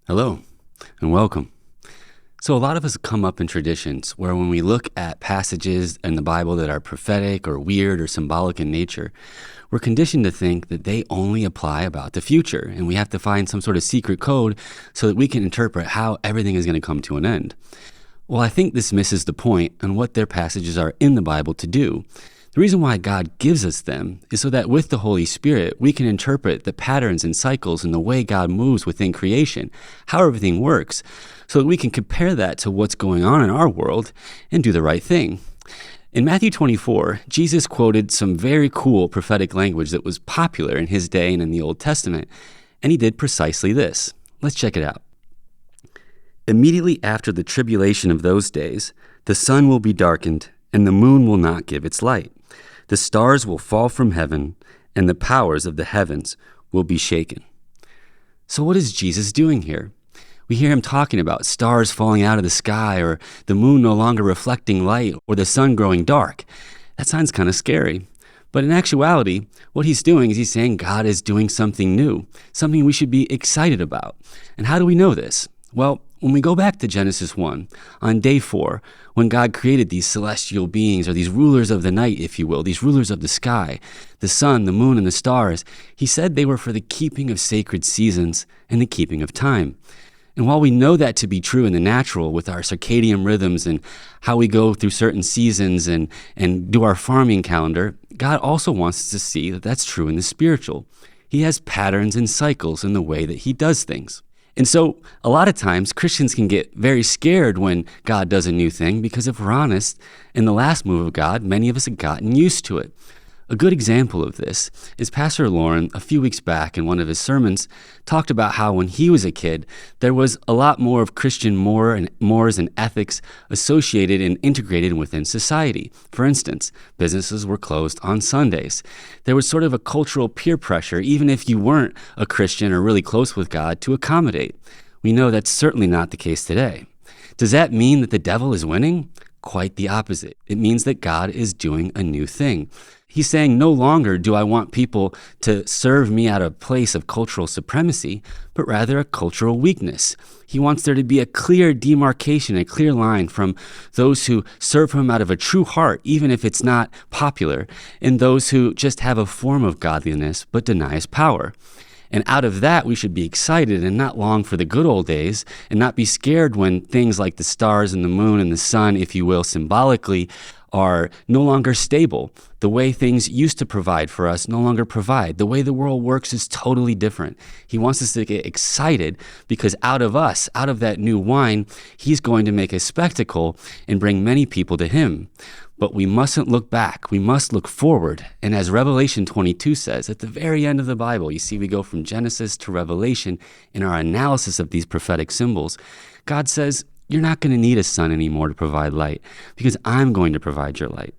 Hello and welcome. So a lot of us come up in traditions where when we look at passages in the Bible that are prophetic or weird or symbolic in nature, we're conditioned to think that they only apply about the future, and we have to find some sort of secret code so that we can interpret how everything is going to come to an end. Well, I think this misses the point on what their passages are in the Bible to do. The reason why God gives us them is so that with the Holy Spirit, we can interpret the patterns and cycles and the way God moves within creation, how everything works, so that we can compare that to what's going on in our world and do the right thing. In Matthew 24, Jesus quoted some very cool prophetic language that was popular in his day and in the Old Testament, and he did precisely this. Let's check it out. Immediately after the tribulation of those days, the sun will be darkened, and the moon will not give its light. The stars will fall from heaven, and the powers of the heavens will be shaken. So what is Jesus doing here? We hear him talking about stars falling out of the sky, or the moon no longer reflecting light, or the sun growing dark. That sounds kind of scary. But in actuality, what he's doing is he's saying God is doing something new, something we should be excited about. And how do we know this? Well, when we go back to Genesis 1, on day 4, when God created these celestial beings, or these rulers of the night, if you will, these rulers of the sky, the sun, the moon, and the stars, he said they were for the keeping of sacred seasons and the keeping of time. And while we know that to be true in the natural with our circadian rhythms and how we go through certain seasons and do our farming calendar, God also wants us to see that that's true in the spiritual. He has patterns and cycles in the way that he does things. And so a lot of times Christians can get very scared when God does a new thing because if we're honest, in the last move of God, many of us have gotten used to it. A good example of this is Pastor Lauren, a few weeks back in one of his sermons, talked about how when he was a kid, there was a lot more of Christian mores and ethics associated and integrated within society. For instance, businesses were closed on Sundays. There was sort of a cultural peer pressure, even if you weren't a Christian or really close with God, to accommodate. We know that's certainly not the case today. Does that mean that the devil is winning? Quite the opposite. It means that God is doing a new thing. He's saying no longer do I want people to serve me out of a place of cultural supremacy, but rather a cultural weakness. He wants there to be a clear demarcation, a clear line from those who serve him out of a true heart, even if it's not popular, and those who just have a form of godliness but deny his power. And out of that, we should be excited and not long for the good old days and not be scared when things like the stars and the moon and the sun, if you will, symbolically, are no longer stable. The way things used to provide for us no longer provide. The way the world works is totally different. He wants us to get excited because out of us, out of that new wine, he's going to make a spectacle and bring many people to him. But we mustn't look back. We must look forward. And as Revelation 22 says, at the very end of the Bible, you see we go from Genesis to Revelation in our analysis of these prophetic symbols. God says, you're not going to need a sun anymore to provide light because I'm going to provide your light.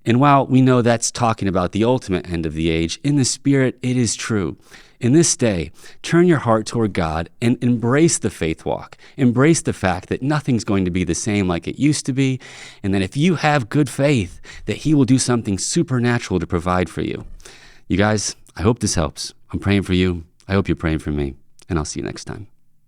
And while we know that's talking about the ultimate end of the age, in the spirit, it is true. In this day, turn your heart toward God and embrace the faith walk. Embrace the fact that nothing's going to be the same like it used to be, and that if you have good faith, that he will do something supernatural to provide for you. You guys, I hope this helps. I'm praying for you. I hope you're praying for me, and I'll see you next time.